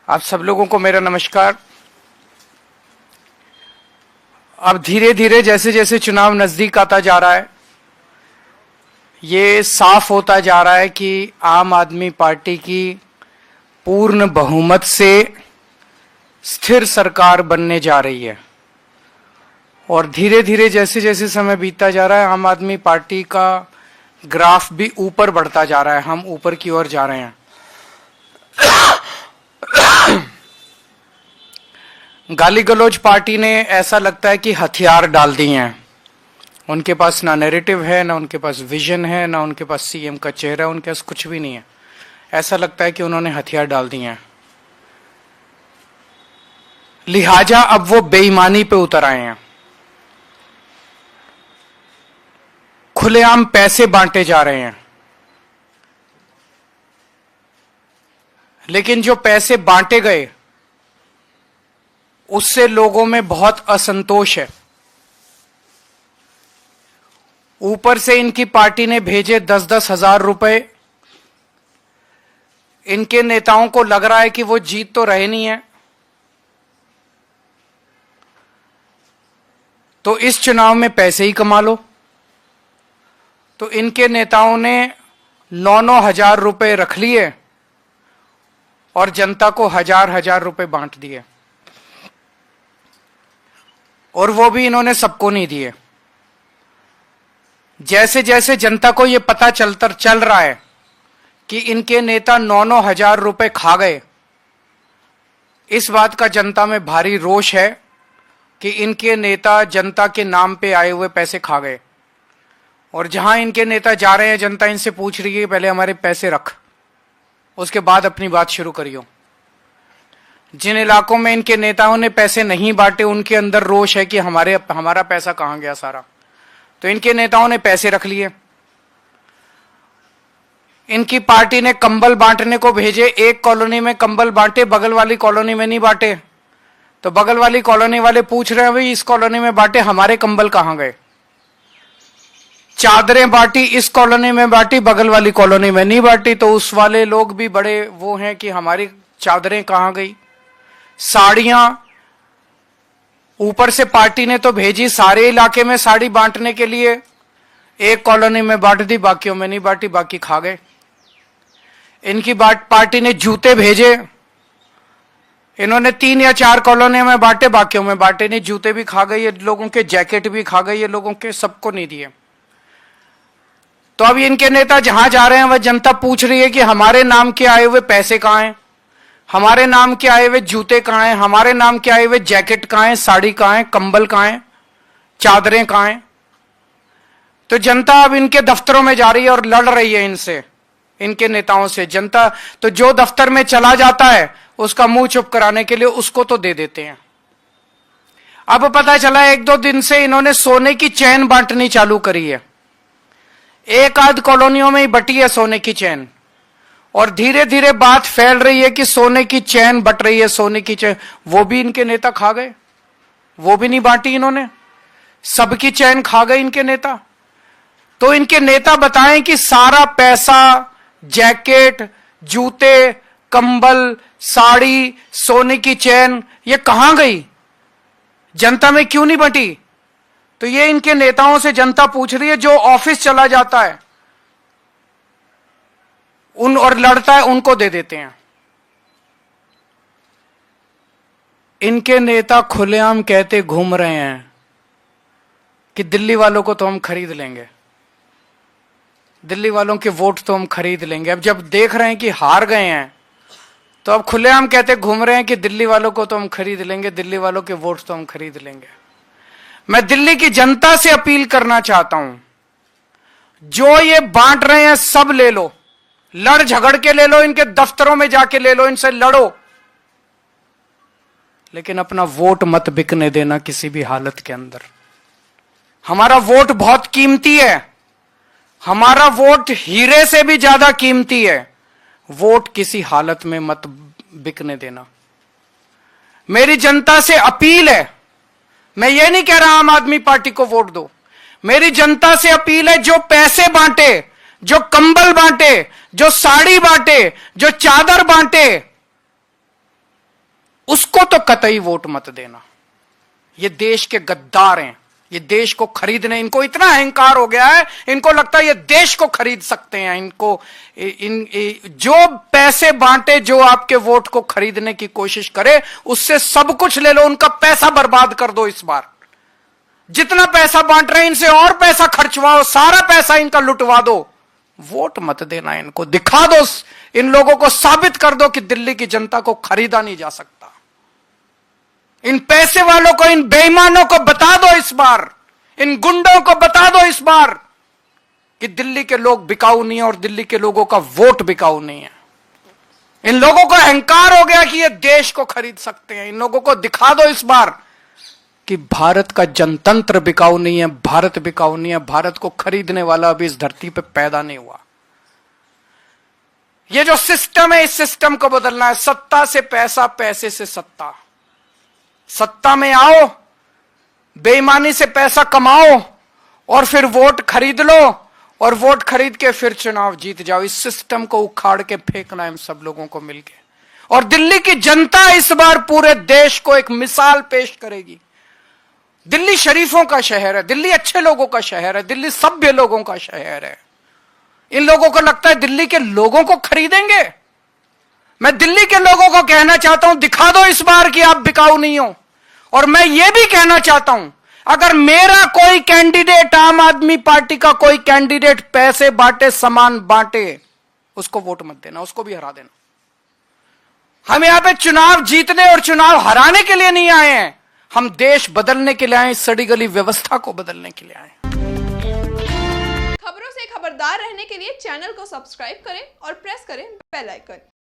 आप सब लोगों को मेरा नमस्कार। अब धीरे धीरे जैसे जैसे चुनाव नजदीक आता जा रहा है, ये साफ होता जा रहा है कि आम आदमी पार्टी की पूर्ण बहुमत से स्थिर सरकार बनने जा रही है। और धीरे धीरे जैसे जैसे समय बीतता जा रहा है, आम आदमी पार्टी का ग्राफ भी ऊपर बढ़ता जा रहा है, हम ऊपर की ओर जा रहे हैं। गाली गलौज पार्टी ने ऐसा लगता है कि हथियार डाल दिए हैं। उनके पास ना नैरेटिव है, ना उनके पास विजन है, ना उनके पास सीएम का चेहरा, उनके पास कुछ भी नहीं है। ऐसा लगता है कि उन्होंने हथियार डाल दिए हैं, लिहाजा अब वो बेईमानी पे उतर आए हैं। खुलेआम पैसे बांटे जा रहे हैं, लेकिन जो पैसे बांटे गए उससे लोगों में बहुत असंतोष है। ऊपर से इनकी पार्टी ने भेजे 10-10 हजार रुपए। इनके नेताओं को लग रहा है कि वो जीत तो रहे नहीं है, तो इस चुनाव में पैसे ही कमा लो। तो इनके नेताओं ने 9-9 हजार रुपए रख लिए और जनता को 1000-1000 रुपए बांट दिए, और वो भी इन्होंने सबको नहीं दिए। जैसे जैसे जनता को ये पता चल रहा है कि इनके नेता 9-9 हजार रुपए खा गए, इस बात का जनता में भारी रोष है कि इनके नेता जनता के नाम पे आए हुए पैसे खा गए। और जहां इनके नेता जा रहे हैं, जनता इनसे पूछ रही है पहले हमारे पैसे रख, उसके बाद अपनी बात शुरू करियो। जिन इलाकों में इनके नेताओं ने पैसे नहीं बांटे, उनके अंदर रोष है कि हमारा पैसा कहां गया सारा। तो इनके नेताओं ने पैसे रख लिए। इनकी पार्टी ने कंबल बांटने को भेजे, एक कॉलोनी में कंबल बांटे, बगल वाली कॉलोनी में नहीं बांटे। तो बगल वाली कॉलोनी वाले पूछ रहे हैं भाई इस कॉलोनी में बांटे, हमारे कंबल कहां गए। चादरें बांटी, इस कॉलोनी में बांटी, बगल वाली कॉलोनी में नहीं बांटी। तो उस वाले लोग भी बड़े वो हैं कि हमारी चादरें कहां गई। साड़ियां ऊपर से पार्टी ने तो भेजी सारे इलाके में साड़ी बांटने के लिए, एक कॉलोनी में बांट दी, बाकियों में नहीं बांटी, बाकी खा गए। इनकी पार्टी ने जूते भेजे, इन्होंने 3 या 4 कॉलोनी में बांटे, बाकियों में बांटे नहीं, जूते भी खा गए ये लोगों के, जैकेट भी खा गए ये लोगों के, सबको नहीं दिए। तो अब इनके नेता जहां जा रहे हैं वह जनता पूछ रही है कि हमारे नाम के आए हुए पैसे कहां हैं, हमारे नाम के आए हुए जूते कहां हैं, हमारे नाम के आए हुए जैकेट कहां हैं, साड़ी कहां है, कंबल कहां है, चादरें कहां हैं। तो जनता अब इनके दफ्तरों में जा रही है और लड़ रही है इनसे, इनके नेताओं से। जनता तो जो दफ्तर में चला जाता है उसका मुंह चुप कराने के लिए उसको तो दे देते हैं। अब पता चला 1-2 दिन से इन्होंने सोने की चैन बांटनी चालू करी है। एक आध कॉलोनियों में ही बटी है सोने की चैन, और धीरे धीरे बात फैल रही है कि सोने की चैन बट रही है, सोने की चैन। वो भी इनके नेता खा गए, वो भी नहीं बांटी इन्होंने, सबकी चैन खा गए इनके नेता। तो इनके नेता बताएं कि सारा पैसा, जैकेट, जूते, कंबल, साड़ी, सोने की चैन, ये कहां गई, जनता में क्यों नहीं बटी। तो ये इनके नेताओं से जनता पूछ रही है। जो ऑफिस चला जाता है उन और लड़ता है, उनको दे देते हैं। इनके नेता खुलेआम कहते घूम रहे हैं कि दिल्ली वालों को तो हम खरीद लेंगे, दिल्ली वालों के वोट तो हम खरीद लेंगे। अब जब देख रहे हैं कि हार गए हैं, तो अब खुलेआम कहते घूम रहे हैं कि दिल्ली वालों को तो हम खरीद लेंगे, दिल्ली वालों के वोट तो हम खरीद लेंगे। मैं दिल्ली की जनता से अपील करना चाहता हूं, जो ये बांट रहे हैं सब ले लो, लड़ झगड़ के ले लो, इनके दफ्तरों में जाके ले लो, इनसे लड़ो, लेकिन अपना वोट मत बिकने देना किसी भी हालत के अंदर। हमारा वोट बहुत कीमती है, हमारा वोट हीरे से भी ज्यादा कीमती है। वोट किसी हालत में मत बिकने देना। मेरी जनता से अपील है, मैं ये नहीं कह रहा आम आदमी पार्टी को वोट दो, मेरी जनता से अपील है, जो पैसे बांटे, जो कंबल बांटे, जो साड़ी बांटे, जो चादर बांटे, उसको तो कतई वोट मत देना। ये देश के गद्दार हैं, ये देश को खरीदने, इनको इतना अहंकार हो गया है, इनको लगता है ये देश को खरीद सकते हैं। इनको जो पैसे बांटे, जो आपके वोट को खरीदने की कोशिश करे, उससे सब कुछ ले लो, उनका पैसा बर्बाद कर दो। इस बार जितना पैसा बांट रहे हैं, इनसे और पैसा खर्चवाओ, सारा पैसा इनका लुटवा दो। वोट मत देना इनको, दिखा दो, इन लोगों को साबित कर दो कि दिल्ली की जनता को खरीदा नहीं जा सकता। इन पैसे वालों को, इन बेईमानों को बता दो इस बार, इन गुंडों को बता दो इस बार कि दिल्ली के लोग बिकाऊ नहीं है और दिल्ली के लोगों का वोट बिकाऊ नहीं है। इन लोगों को अहंकार हो गया कि ये देश को खरीद सकते हैं। इन लोगों को दिखा दो इस बार कि भारत का जनतंत्र बिकाऊ नहीं है, भारत बिकाऊ नहीं है, भारत को खरीदने वाला अभी इस धरती पे पैदा नहीं हुआ। ये जो सिस्टम है, इस सिस्टम को बदलना है। सत्ता से पैसा, पैसे से सत्ता। सत्ता में आओ, बेईमानी से पैसा कमाओ और फिर वोट खरीद लो और वोट खरीद के फिर चुनाव जीत जाओ। इस सिस्टम को उखाड़ के फेंकना है हम सब लोगों को मिलके। और दिल्ली की जनता इस बार पूरे देश को एक मिसाल पेश करेगी। दिल्ली शरीफों का शहर है, दिल्ली अच्छे लोगों का शहर है, दिल्ली सभ्य लोगों का शहर है। इन लोगों को लगता है दिल्ली के लोगों को खरीदेंगे। मैं दिल्ली के लोगों को कहना चाहता हूं, दिखा दो इस बार कि आप बिकाऊ नहीं हो। और मैं यह भी कहना चाहता हूं, अगर मेरा कोई कैंडिडेट, आम आदमी पार्टी का कोई कैंडिडेट पैसे बांटे, सामान बांटे, उसको वोट मत देना, उसको भी हरा देना। हम यहां पे चुनाव जीतने और चुनाव हराने के लिए नहीं आए हैं, हम देश बदलने के लिए आए, सड़ी गली व्यवस्था को बदलने के लिए आए। खबरों से खबरदार रहने के लिए चैनल को सब्सक्राइब करें और प्रेस करें बेल आइकन।